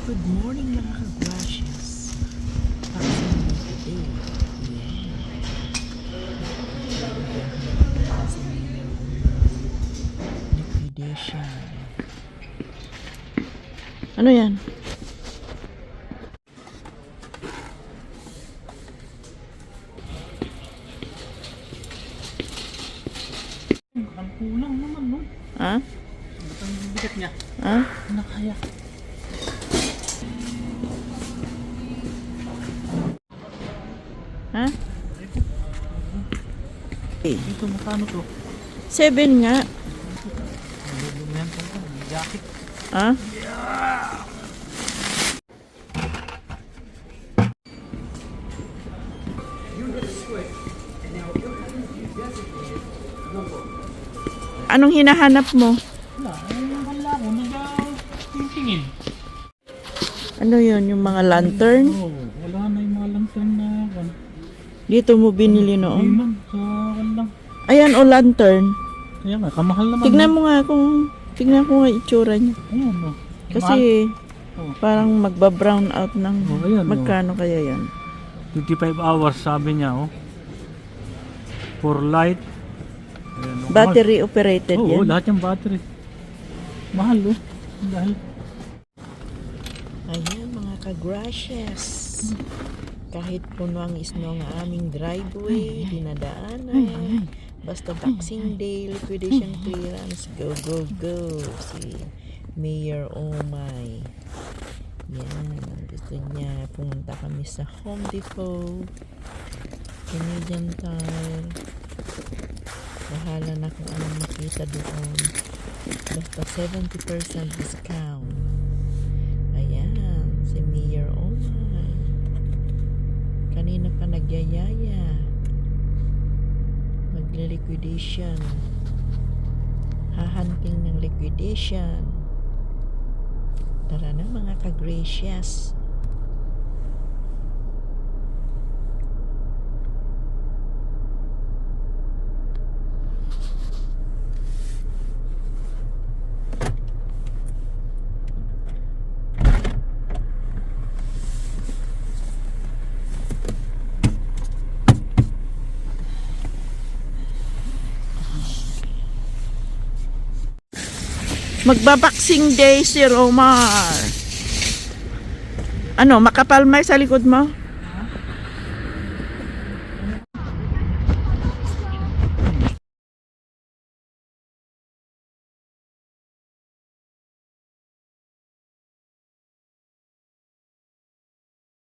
Good morning mga ka-brushes. Para sa inyo today. Liquidation. Ano yan? Ang kulang naman, no? Ha? Ang bigat niya. Ha? Nakaya. Ha? Ito, makano to? 7 nga. Lumihan pa ito. Jacket. Ha? Anong hinahanap mo? Wala. Wala ko. Nag-tingin. Ano yun? Yung mga lantern? Oo. Wala na yung mga lantern na. Dito mo binili Hindi noon? man. Sa lang. Ayan o lantern. Kaya nga, kamahal naman. Tignan mo nga kung... Tignan ko nga itsura niya. Ayan, no. Kasi Oh. parang magba-brown out ng... Oh, ayan, oh. Magkano kaya yan? 25 hours sabi niya, oh. For light. Ayan, oh. Battery operated Oo, yan? lahat yung battery. Mahal, oh. Dahil. Ayan mga ka-grashes. Kahit puno ang snow ng aming driveway, dinadaanan. Basta Boxing Day, liquidation clearance. Go, go, go. Si Mayor Omay. Yan. Gusto niya pumunta kami sa Home Depot. Canadian Tire. Bahala na kung anong makita doon. Basta 70% discount. Ayan. Si Mayor Omay. Kanina pa nagyayaya. Magle-liquidation. Hahanting ng liquidation. Tara na mga ka-gracious. Magbaboxing day si Romar. Ano, makapalmay sa likod mo?